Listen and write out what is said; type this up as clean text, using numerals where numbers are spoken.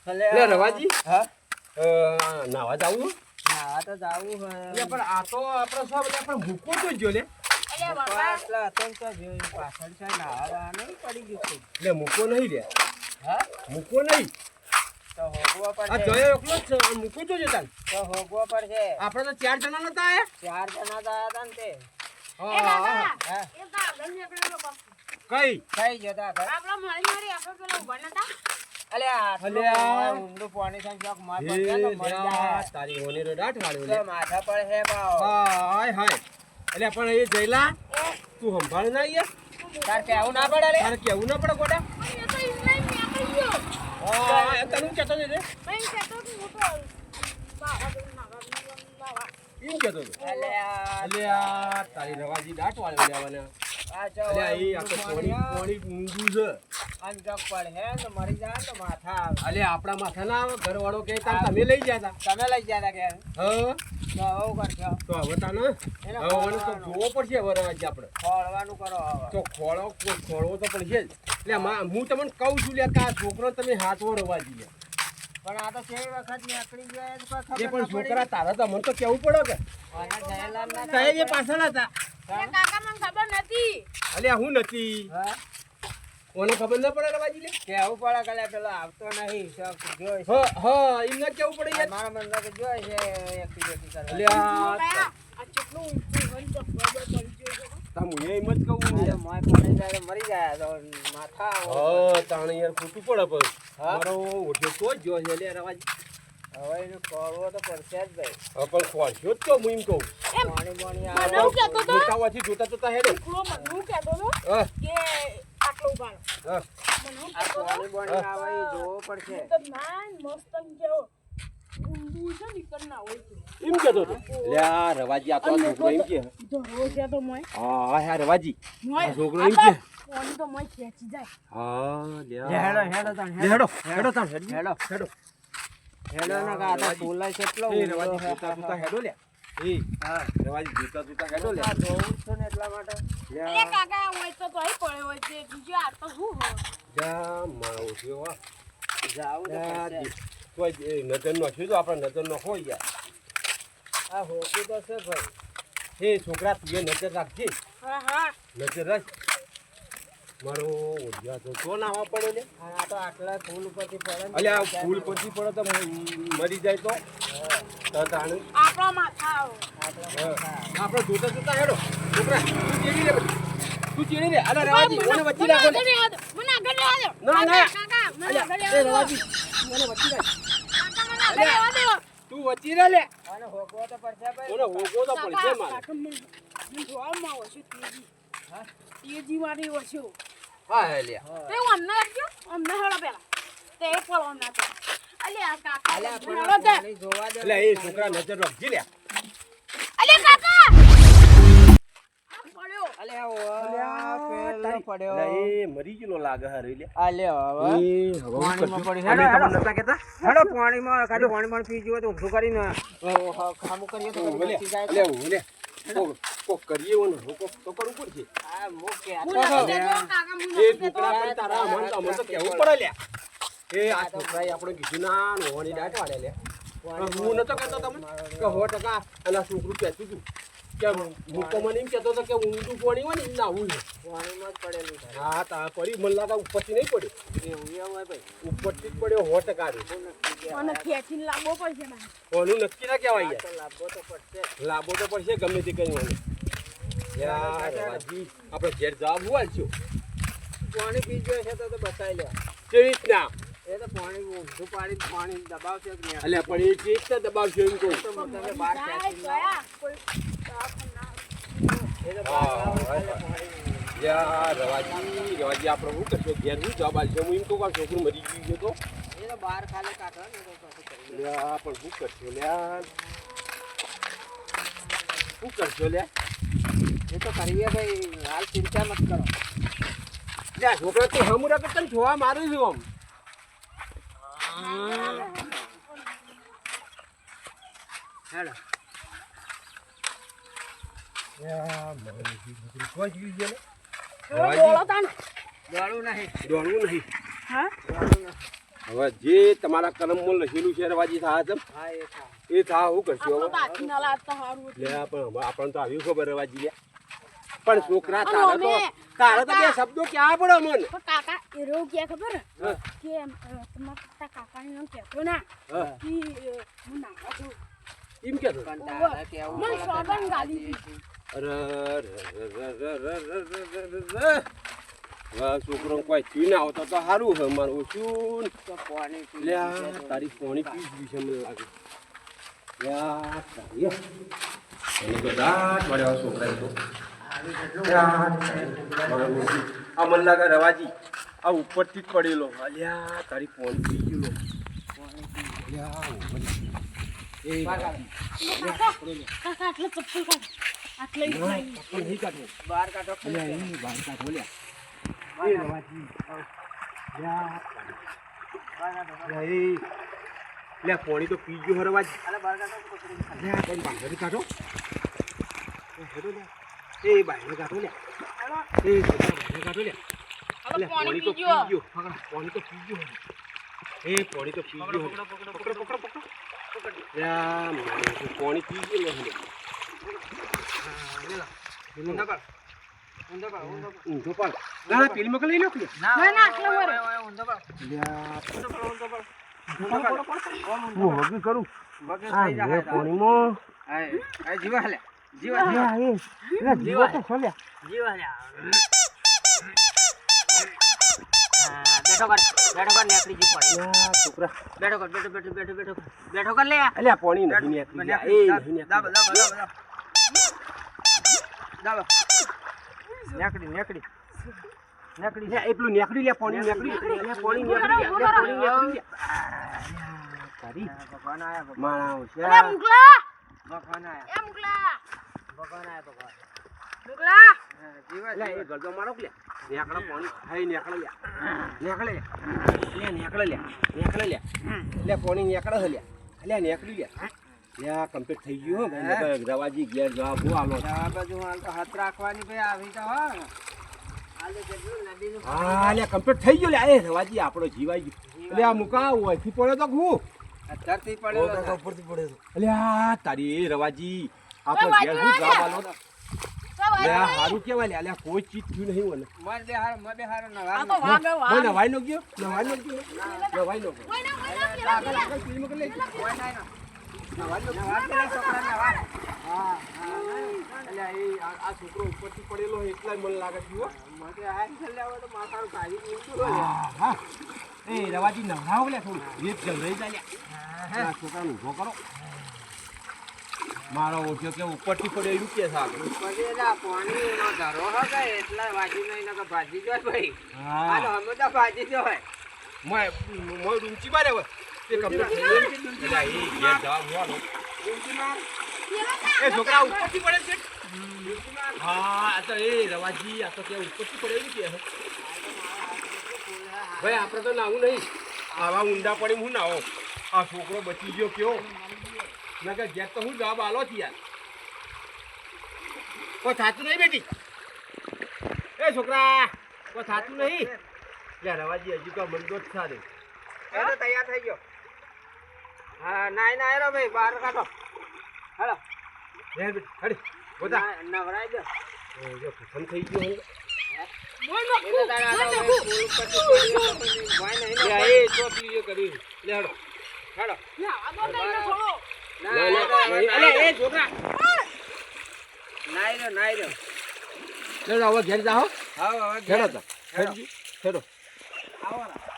લે રવાજી હા નાવા જાવું નાવા તો જાવું લે પણ આ તો આપણે સબ લે પણ ભૂકો તો જો લે પાછળ છે નાવા નહીં પડી ગયું લે મૂકો નહીં લે હા મૂકો નહીં તો હોગવા પર આ જોયો એકલો જ છે, મૂકો તો જતા તો હોગવા પર છે આપણે તો 4 જણા નતા આયા 4 જણા હતા ને તે હા કઈ થઈ જતા અલ્યા ઊંડું પાણી થાય ચોક માર પર ગયા તો મરી જાય તારી ઓની રો ડાટ વાળ્યો લે તો માથા પર હે બાવ હાય હાય એટલે પણ એ જઈલા તું સંભાળ ના આયા તાર કેવું ના પડે લે તારે કેવું ના પડે ગોડા હા એ તને કેતો ને રે એમ કેતો અલ્યા તારી રવાજી ડાટ વાળ્યો લેવાના આ જો અલ્યા એ આ તો પોણી ઊંધું છે અંજક પર હે તો મરી જાય તો માથા આવે અલ્યા આપણા માથા ના આવે ઘરવાળો કે તમે લઈ ગયા તા તમે લઈ ગયા કે હા તો આવું કરશો તો હવે તાને હવે મને તો જોવો પડશે હવે રવાજી આપણે ખોળવાનું કરો હવે તો ખોળવો તો પડશે જ એટલે હું તમને કહું છું લે કે આ છોકરો તમે હાથવો રવાજી લે પણ આ તો કેવી વખત નીકળી ગયા તો એ પણ છોકરા તારા તો મને તો કેવું પડે કે સાહેબ એ પાછળ હતા અલ્યા હું નથી ઓને ખબર ના પડે રવાજી લે કેવું પડે કલે પેલો આવતો નહીં શોખ જોઈ હા એમને કેવું પડે યાર મારા મનમાં તો જોઈ છે એક્ટિવિટી કરવા અલ્યા તમુ એ મત કહું અરે મોય પાણી જાય તો મરી જાય તો માથા હા તાણે યાર ખોટું પડે પણ મારો ઓઢો તો જ જો છે લે રવાજી હવે એનું કરવો તો પડશે જ ભાઈ હવે પણ ખોરશો જ તો હું એમ કહું પાણી પાણી જોતાવાથી જોતા હેડો હા આ પાણી પાણી આવે એ જોવો પડશે એમ કેતો તો લ્યા રવાજી આ તો છોકરો એમ કે હા હા રવાજી આ છોકરો એમ કે હા લ્યા હેડો તાણ હેડો ના કા તો ફૂલાય કેટલો એ રવાજી જોતા હેડો લ્યા એ હા રવાજી જોતા હેડો લ્યા આ જોવું છે ને એટલા માટે જા મારો થયો જાવું તો પડશે. કોઈ નજર નો છે તો આપણા નજર નો હોય યાર આ હોકું તો છે ભાઈ એ છોકરા તું નજર રાખજે નજર રાખ મારો ઓઢિયા તો તો નાવા પડે લે આ તો આટલા ફૂલ ઉપરથી પડે ને અલ્યા ફૂલ પછી પડે તો મરી જાય તો તાણે આપણે જોતા હેડો છોકરા તું ચીડી રે અલા રવાજી મને વચ્ચે રાખો ને ના એ રવાજી મને વચ્ચે રાખ તું વચ્ચે રે લે અને હોકવો તો પડશે ભાઈ ઓલો હોગો તો પડશે મારે હા હે લે અલ્યા પાણી જોવા દે એટલે એ છોકરા નજર રાખજી લે અલ્યા ઓ પેલો પડ્યો લે એ મરી ગયો લાગે હરે લે અલ્યા એ હવે હવે પાણીમાં પડી હેડો હેડો તમને નતા કેતા હેડો પાણીમાં ખાલી પાણી પી જુઓ તો ઊભું કરીને ખામું કરીએ તો બચી જાય લે હું લે કોક કરીએ ઓને કોક તો કરવું પડશે આ મોકે એ છોકરા પણ તારા મન તો કેવું પડે લે એ આ તો ભાઈ આપણે કીધું ના નોની દાટ વાળે લે હું નતો કહેતો તમને કે 100% અને છોકરું કહેતું હતું કે મૂકો મને એમ કહેતો હતો કે ઊંધું પાણી હોય ને ના આવું પાણીમાં જ પડેલું થાય હા તા પડી મને લાગે ઉપરથી નહીં પડ્યો એવું હોય ભાઈ ઉપરથી જ પડ્યો 100% ઓનું નક્કી ના કહેવાય તો લાભો તો પડશે લાભો તો પડશે ગમે તે કઈ મને યાર રાજી આપણે ઘેર જવાબ હોય છો પાણી પી ગયો છે તો બચાવી લે કેવી રીતના એ તો પાણી ઊંધું પાડી પાણી દબાવશે જ નહીં અલ્યા પણ એ કેવી રીતના દબાવશે એમ કહું તો તમે બહાર ખેંચી લાવો. એ તો હા, બહાર લાવો હા, એટલે પાણી યાર રવાજી આપણે શું કરશો ઘેર શું જવાબ આલશે હું એમ કહું કે આ છોકરું મરી ગયું છે તો એ તો બહાર ખાલી કાઢો ને તો પછી કરી લે. લ્યા પણ શું કરશો લ્યા શું કરશો લ્યા એ તો કરીએ ભાઈ હાલ ચિંતા મત કરો લ્યા છોકરા તો હમુરા કે તને જોવા મારું છું આમ હેડો યા મારી છોકરી કોઈ જ ગઈ છે દોડવું નહીં દોડવું નહીં દોડવું નહીં હવે જે તમારા કર્મમાં લખેલું છે રવાજી થાય છે હા એ થા એ થા હું કરશું હવે બાકી ના લાગતા હારું લે પણ હવે આપણને તો આવ્યું ખબર રવાજી લે પણ છોકરા અને તારા તો અમે- તારા તો બે શબ્દો ક્યાં પડે મન પણ કાકા એરો કે ખબર હા. કે તમારા કાકાને એમ કહેતો ના હા. કે હું નાવા છું એમ કે કંટાળા કેવું મને પડે સોગન ગાલી છે. દીધી. અરે છોકરો કોઈ થયું ના આવતો તો સારું છે મારું ઓછું તો પાણી પી લે લીધું છે તો. તારી પાણી પી જ છે મને લાગે યા તારી એને તો દાંત મળ્યા છોકરા તો આ મને લાગે રવાજી આ ઉપરથી જ પડેલો અલ્યા તારી પાણી પી ગયેલો એ કાકા આટલે ચપ્પલ કાઢ આટલે જ લાવી. પણ નહીં કાઢવો બહાર કાઢો અલ્યા એ બહાર કાઢો લ્યા એ રવાજી લ્યા લ્યા એ લ્યા પાણી તો પી ગયો રવાજી અરે બહાર કાઢો પકડી. લ્યા પણ બાંધરી કાઢો એ બાંધરી કાઢો લ્યા એ બાંધરી કાઢો લ્યા હવે લે, પાણી તો પી ગયો. પકડ, પાણી તો પી ગયો એ પાણી તો પી ગયો પકડો લ્યા, મારે તો પાણી પી ગયો હવે. ઊંધો કર. ઊંધો કર, ઊંધો કર. ઊંધો પાડ ના પેલી મકલ લઈ લો કે ના, ના, આટલે ઓય, વરે. ઓય, ઓય, ઊંધો કર. લ્યા ઊંધો કર, ઊંધો કર. ઓમ ઊંધો હું કર. હગી કરું બગસ આ થઈ લે જાય. પાણીમાં હાય, હાય, જીવા હાલે. જીવા, જીવા. લ્યા એ લે જીવો તો છો લ્યા જીવા હાલે. હા, બેઠો કર. બેઠો કર, નેકળી જી પાણી. લ્યા છોકરા બેઠો કર, બેઠો, બેઠો, બેઠો, બેઠો કર. બેઠો કર લે. અલ્યા પાણી નહીં નીકળી લ્યા એ નહીં દાબ, નીકળી દાબ, દાબ, દાબ. દાબ. નેકળી, નેકળી. નેકળી. લ્યા એ પેલું નીકળી લ્યા પાણી નીકળી લ્યા પાણી નીકળી લ્યા પાણી નીકળી લ્યા તારી ભગવાન આયા, ભગવાન. મારા અરે હોશિયાર મુગલા ભગવાન આયા. એ મુગલા ભગવાન આયા, ભગવાન. મુગલા હા, જીવા, લે એ જીવા. ગળદો મારો કે નેકળો પાણી ખાઈ નેકળો લ્યા નેકળે લે નેકળે લ્યા નેકળે લ્યા લે પાણી નેકળે છે લ્યા લે નેકળી લ્યા લ્યા કમ્પ્લીટ થઈ ગયું હો ભાઈ રવાજી ઘેર જવાબ બહુ આલો આ બાજુ હાલ તો હાથ રાખવાની ભાઈ આવી તો હો. હાલે કેટલું નદીનું હા લે કમ્પ્લીટ થઈ ગયું લ્યા એ રવાજી આપણો જીવાઈ ગયો લે આ મુકા ઓયથી પડ્યો તો હું અત્યારથી પડેલો છે. ઉપરથી પડ્યો તો લ્યા તારી એ રવાજી આપણો ઘેર હું જવાબ આલો લે આ હારું કેવાય લે કોઈ ચીજ થયું નહીં મને મર બે હારો, મર બે હારો આ નવા તો વાગે કોઈ વાગે નવાઈ નો ગયો નવાઈ નો ગયો નવાઈ નો ગયો ઓય ના પેલા આગળ આગળ પેલી મકલ લઈ ગયો કોઈ નહીં નો. નવાઈ નો નવા પેલા છોકરા નવા. હા અલ્યા એ આ છોકરો ઉપરથી પડેલો હોય એટલા મને લાગે છે હો મને હાથ છેલ્લે આવે તો માથાનું ભાજી નીકળ્યું હોય. હા એ રવાજી નવરાવ લે થોડું રેત જલરાઈ જાય લ્યા આ છોકરાને ઊભો કરો મારો ઓછો કે ઉપરથી પડે એવું કે છે આપણે પછી એના પાણીનો ધરો હશે એટલા વાજી નહીં નકર ભાજી જોય ભાઈ. હા હાલો, અમે તો ભાજી જોય. મોય ડુંચી મારે હવે તે કમ્પ્લીટ થઈ ગયું એટલે એ ઘેર જવાબ હોવાનો ડૂંકી માર. એ છોકરા ઉપરથી પડે છે હા આ તો એ રવાજી આ તો કે ઉપરથી પડે એવું કે છે ભાઈ આપણે તો નાવું નહીં આવા ઊંડા પડી હું નાવો આ છોકરો બચી ગયો કયો ના કે ઘેર તો હું જવાબ આલો છે યાર કોઈ થાતું નહીં બેટી એ છોકરા કોઈ થાતું નહીં યાર રવાજી હજુ તો મનગો જ સારે એ તો તૈયાર થઈ ગયો. હા, નાઈ નાઈ રો ભાઈ, બહાર કાઢો. હાલો. લે બેટી હડી બોતા નવરાઈ દો. જો પસંદ થઈ ગયો હું મોય એ તો તારા આ તો ભાઈ સ્કૂલ ઉપરથી પડ્યો તો કોઈ ભય નહીં નો. લે એ તો પીએ કરી લે હડો હાલો. ના આ તો નહીં છોડો ના, ના ના, ના ના, અલે એ છોકરા નાઈ રહ્યો, નાઈ રહ્યો. લે હવે ઘેર જાઓ હા, હવે ખેડો ઘેર. તો ખેડો આવો રા.